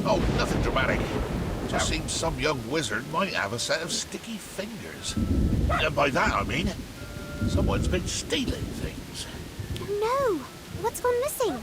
Oh, nothing dramatic. Just seems some young wizard might have a set of sticky fingers. And by that I mean, someone's been stealing things. No! What's gone missing?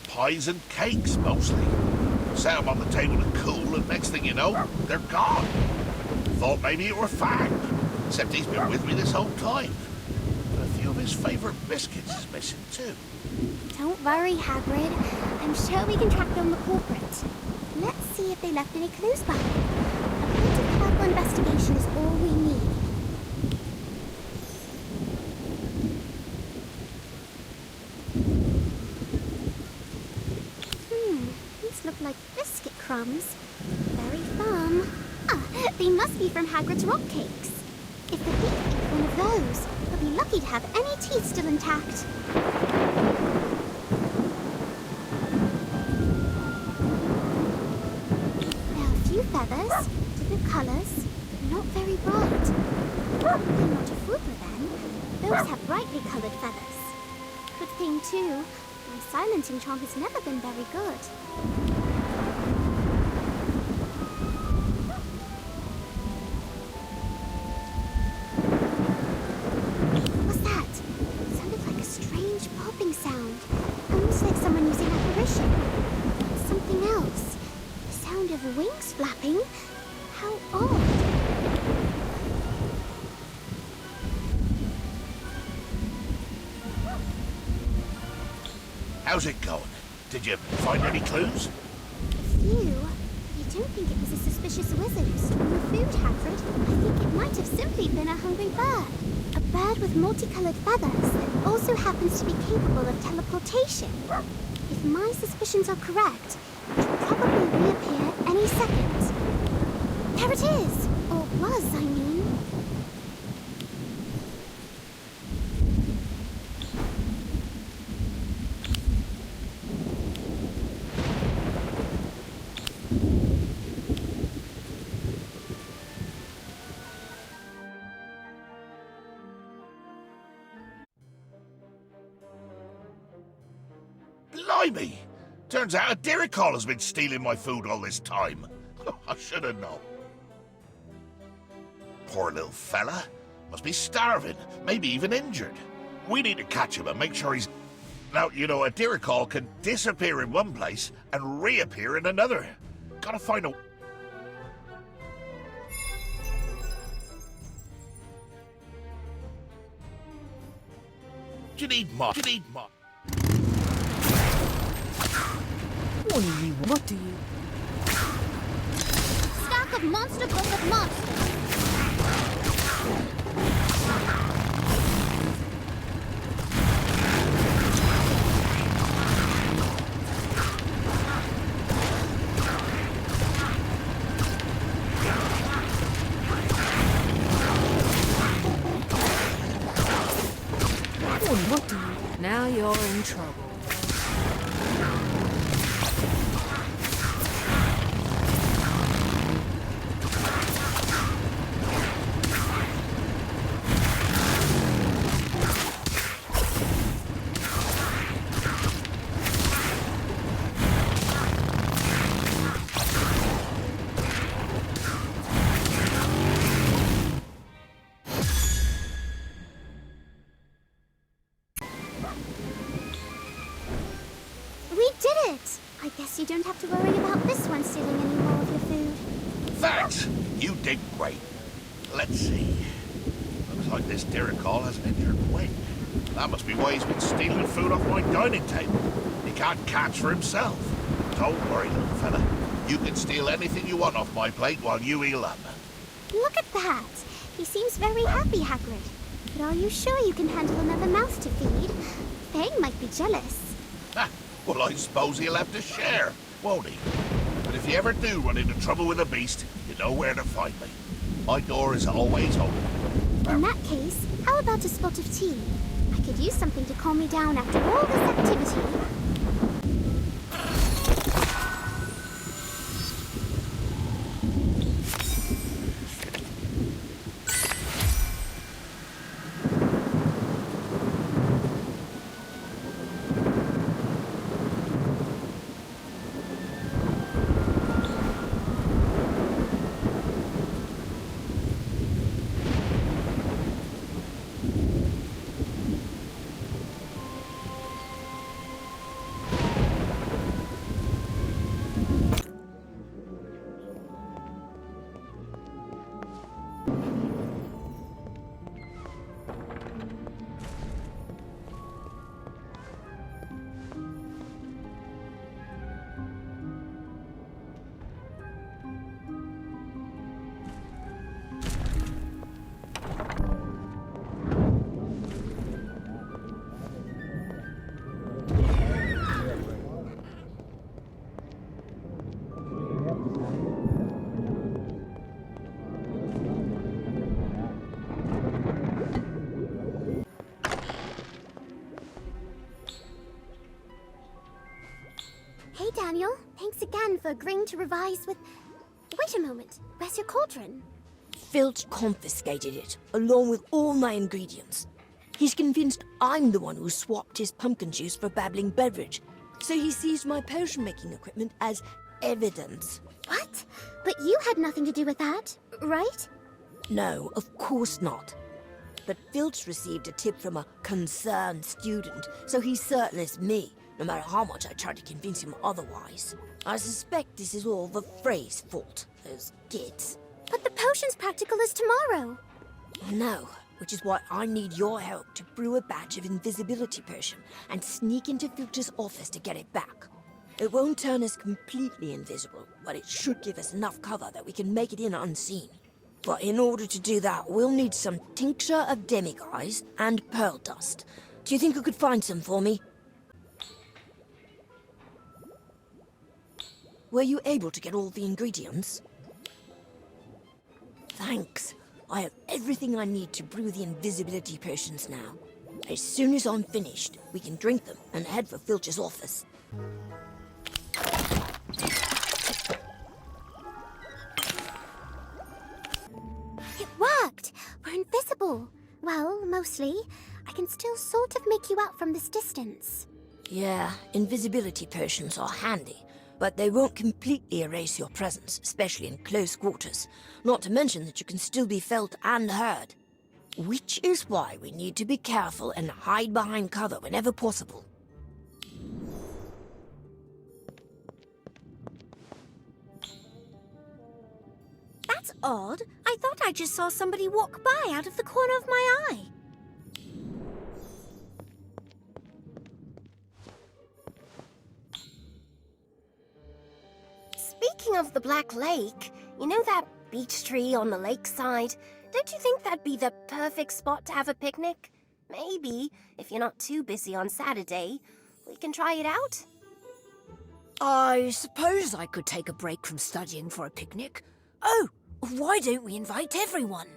Pies and cakes, mostly. Set them on the table to cool, and next thing you know, they're gone. Thought maybe it were Fang, except he's been with me this whole time. And a few of his favourite biscuits is missing too. Don't worry, Hagrid. I'm sure we can track down the culprit. Let's see if they left any clues behind. A bit of careful investigation is all we need. These look like biscuit crumbs. Very firm. They must be from Hagrid's rock cakes. If the thief ate one of those, he'll be lucky to have any teeth still intact. There are a few feathers, different colours, but not very bright. They're not a Fwooper then. Those have brightly coloured feathers. Good thing too, my silencing charm has never been very good. What's that? It sounded like a strange popping sound. Almost like someone using apparition. But something else. The sound of wings flapping. How odd. How's it going? Did you find any clues? A few. I don't think it was a suspicious wizard who stole your food, Hagrid. I think it might have simply been a hungry bird. A bird with multicolored feathers that also happens to be capable of teleportation. If my suspicions are correct, it will probably reappear any second. There it is! Or was, I mean. Blimey! Turns out a Diricol has been stealing my food all this time. I should have known. Poor little fella. Must be starving, maybe even injured. We need to catch him and make sure he's... Now, you know, a Diricol can disappear in one place and reappear in another. Gotta find a... You need more. You need more. What do you? Stack of Monster Book of Monsters. What do you? Now you're in trouble. I guess you don't have to worry about this one stealing any more of your food. Thanks! You did great. Let's see. Looks like this Diricol has an injured wing. That must be why he's been stealing food off my dining table. He can't catch for himself. Don't worry, little fella. You can steal anything you want off my plate while you heal up. Look at that! He seems very happy, Hagrid. But are you sure you can handle another mouth to feed? Fang might be jealous. Ha! Well, I suppose he'll have to share, won't he? But if you ever do run into trouble with a beast, you know where to find me. My door is always open. In that case, how about a spot of tea? I could use something to calm me down after all this activity. again for agreeing to revise with... Wait a moment, where's your cauldron? Filch confiscated it, along with all my ingredients. He's convinced I'm the one who swapped his pumpkin juice for babbling beverage, so he seized my potion-making equipment as evidence. What? But you had nothing to do with that, right? No, of course not. But Filch received a tip from a concerned student, so he's certain it's me, no matter how much I try to convince him otherwise. I suspect this is all the Frey's fault, those kids. But the potion's practical is tomorrow. No, which is why I need your help to brew a batch of invisibility potion and sneak into Filch's office to get it back. It won't turn us completely invisible, but it should give us enough cover that we can make it in unseen. But in order to do that, we'll need some tincture of demiguise and pearl dust. Do you think you could find some for me? Were you able to get all the ingredients? Thanks. I have everything I need to brew the invisibility potions now. As soon as I'm finished, we can drink them and head for Filch's office. It worked! We're invisible. Well, mostly. I can still sort of make you out from this distance. Yeah, invisibility potions are handy, but they won't completely erase your presence, especially in close quarters. Not to mention that you can still be felt and heard. Which is why we need to be careful and hide behind cover whenever possible. That's odd. I thought I just saw somebody walk by out of the corner of my eye. Speaking of the Black Lake, you know that beech tree on the lakeside? Don't you think that'd be the perfect spot to have a picnic? Maybe, if you're not too busy on Saturday, we can try it out. I suppose I could take a break from studying for a picnic. Oh, why don't we invite everyone?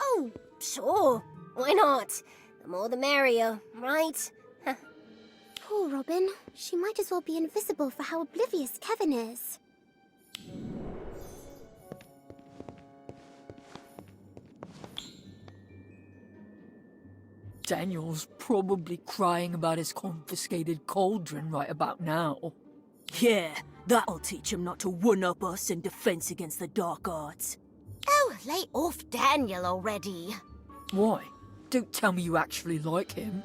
Oh, sure. Why not? The more the merrier, right? Poor Robin. She might as well be invisible for how oblivious Kevin is. Daniel's probably crying about his confiscated cauldron right about now. Yeah, that'll teach him not to one-up us in defense against the dark arts. Oh, lay off Daniel already. Why? Don't tell me you actually like him.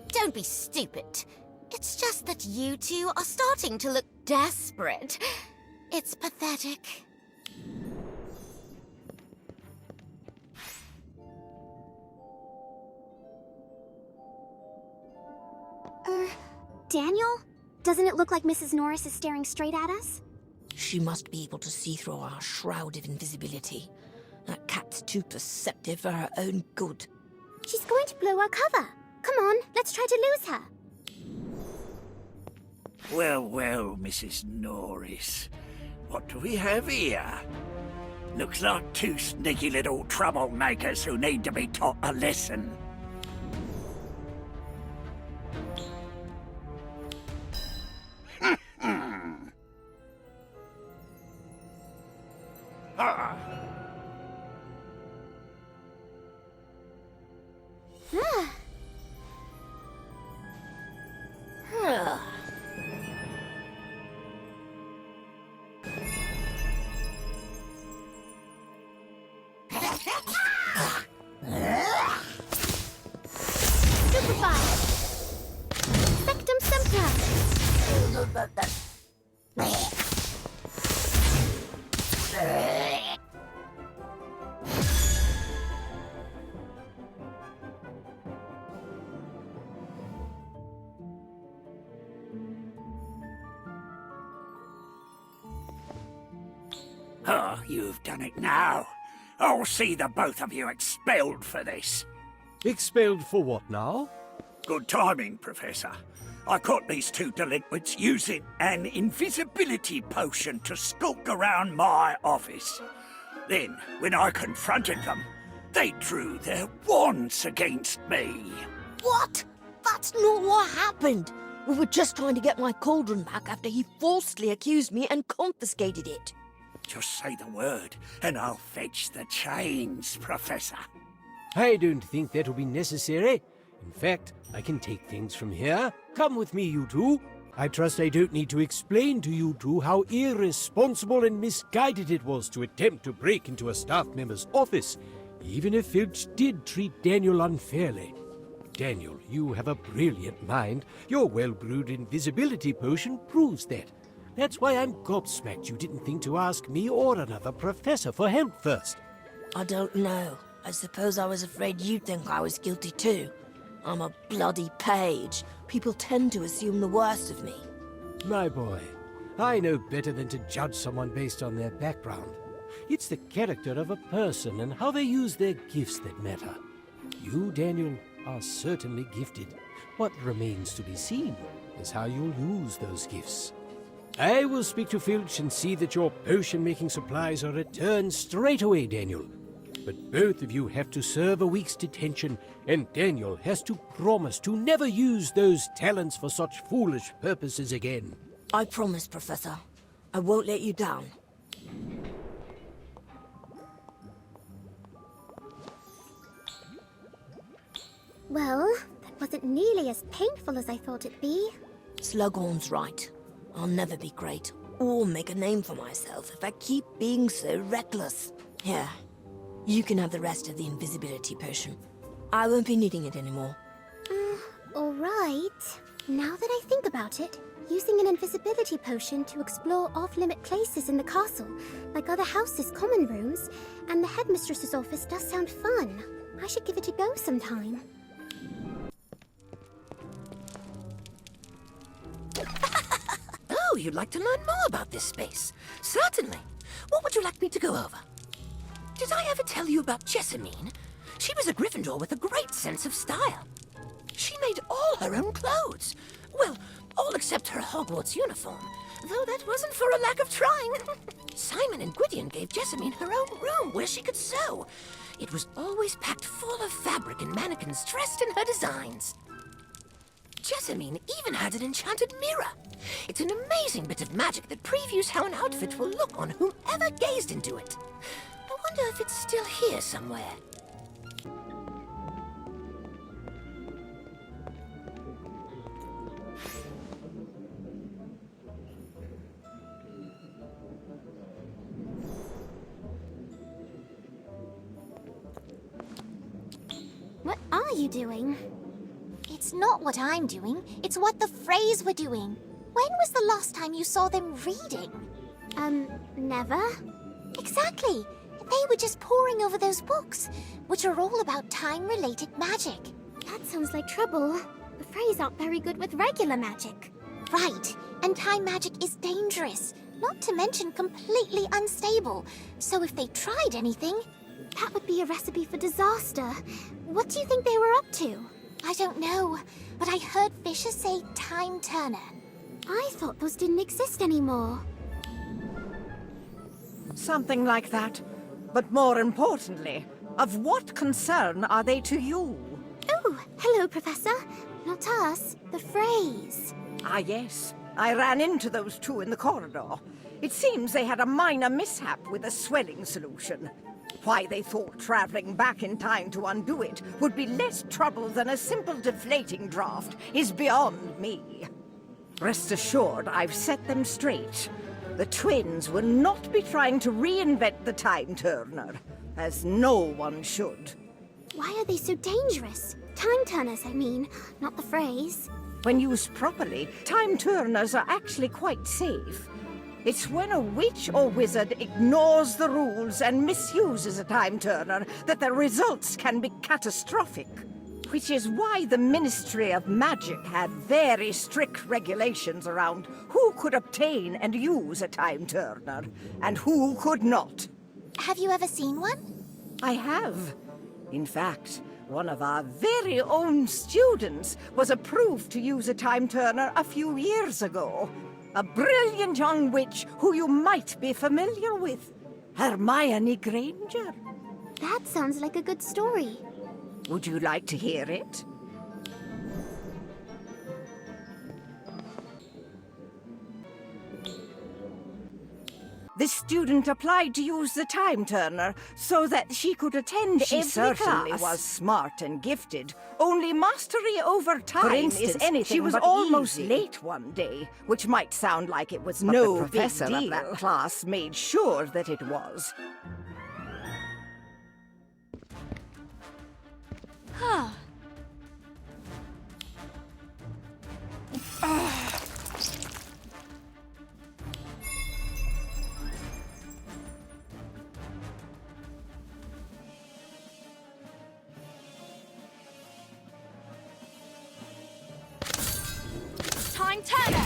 Don't be stupid. It's just that you two are starting to look desperate. It's pathetic. Daniel? Doesn't it look like Mrs. Norris is staring straight at us? She must be able to see through our shroud of invisibility. That cat's too perceptive for her own good. She's going to blow our cover. Come on, let's try to lose her. Well, well, Mrs. Norris. What do we have here? Looks like two sneaky little troublemakers who need to be taught a lesson. Superfire! Sectum Sempra! Oh, you've done it now. I'll see the both of you expelled for this. Expelled for what now? Good timing, Professor. I caught these two delinquents using an invisibility potion to skulk around my office. Then, when I confronted them, they drew their wands against me. What? That's not what happened. We were just trying to get my cauldron back after he falsely accused me and confiscated it. Just say the word, and I'll fetch the chains, Professor. I don't think that will be necessary. In fact, I can take things from here. Come with me, you two. I trust I don't need to explain to you two how irresponsible and misguided it was to attempt to break into a staff member's office, even if Filch did treat Daniel unfairly. Daniel, you have a brilliant mind. Your well-brewed invisibility potion proves that. That's why I'm gobsmacked you didn't think to ask me or another professor for help first. I don't know. I suppose I was afraid you'd think I was guilty too. I'm a bloody page. People tend to assume the worst of me. My boy, I know better than to judge someone based on their background. It's the character of a person and how they use their gifts that matter. You, Daniel, are certainly gifted. What remains to be seen is how you'll use those gifts. I will speak to Filch and see that your potion-making supplies are returned straight away, Daniel. But both of you have to serve a week's detention, and Daniel has to promise to never use those talents for such foolish purposes again. I promise, Professor. I won't let you down. Well, that wasn't nearly as painful as I thought it'd be. Slughorn's right. I'll never be great, or make a name for myself if I keep being so reckless. Here, you can have the rest of the invisibility potion. I won't be needing it anymore. All right. Now that I think about it, using an invisibility potion to explore off-limit places in the castle, like other houses' common rooms, and the headmistress's office does sound fun. I should give it a go sometime. Oh, you'd like to learn more about this space? Certainly. What would you like me to go over? Did I ever tell you about Jessamine? She was a Gryffindor with a great sense of style. She made all her own clothes. Well, all except her Hogwarts uniform, though that wasn't for a lack of trying. Simon and Gwydion gave Jessamine her own room where she could sew. It was always packed full of fabric and mannequins dressed in her designs. Jessamine even had an enchanted mirror. It's an amazing bit of magic that previews how an outfit will look on whomever gazed into it. I wonder if it's still here somewhere. What are you doing? It's not what I'm doing, it's what the Freys were doing. When was the last time you saw them reading? Never? Exactly. They were just poring over those books, which are all about time-related magic. That sounds like trouble. The Freys aren't very good with regular magic. Right, and time magic is dangerous, not to mention completely unstable. So if they tried anything... That would be a recipe for disaster. What do you think they were up to? I don't know, but I heard Fisher say Time Turner. I thought those didn't exist anymore. Something like that. But more importantly, of what concern are they to you? Oh, hello, Professor. Not us, the Freys. Ah, yes. I ran into those two in the corridor. It seems they had a minor mishap with the swelling solution. Why they thought traveling back in time to undo it would be less trouble than a simple deflating draft is beyond me. Rest assured, I've set them straight. The twins will not be trying to reinvent the time turner, as no one should. Why are they so dangerous? Time turners, I mean, not the Freys. When used properly, time turners are actually quite safe. It's when a witch or wizard ignores the rules and misuses a time turner that the results can be catastrophic. Which is why the Ministry of Magic had very strict regulations around who could obtain and use a time turner, and who could not. Have you ever seen one? I have. In fact, one of our very own students was approved to use a time turner a few years ago. A brilliant young witch who you might be familiar with. Hermione Granger. That sounds like a good story. Would you like to hear it? This student applied to use the time turner so that she could attend She every certainly class. was Smart and gifted. Only mastery over time For instance, is anything she was but almost easy. late One day, which might sound like it was But no the big professor of deal. that Class made sure that it was. Time turner!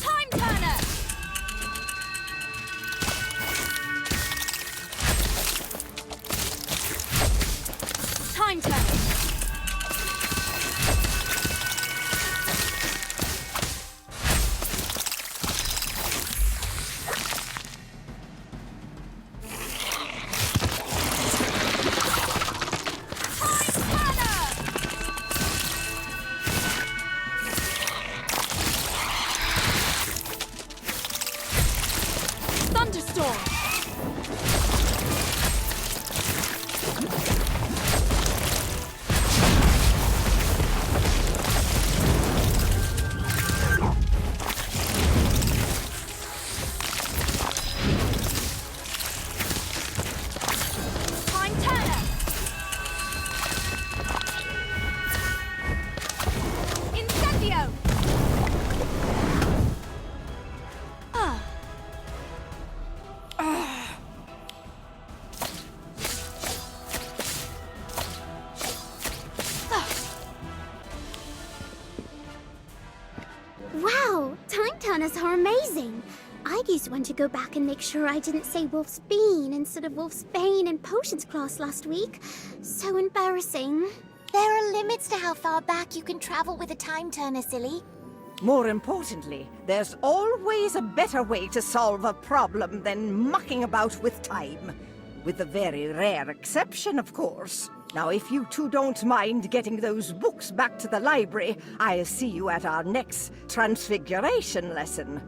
Time turner! Time turner! Thunderstorm! Time turner! Incendio! Wow, time turners are amazing. I used one to go back and make sure I didn't say Wolf's Bean instead of Wolf's Bane in potions class last week. So embarrassing. There are limits to how far back you can travel with a time turner, silly. More importantly, there's always a better way to solve a problem than mucking about with time. With the very rare exception, of course. Now, if you two don't mind getting those books back to the library, I'll see you at our next Transfiguration lesson.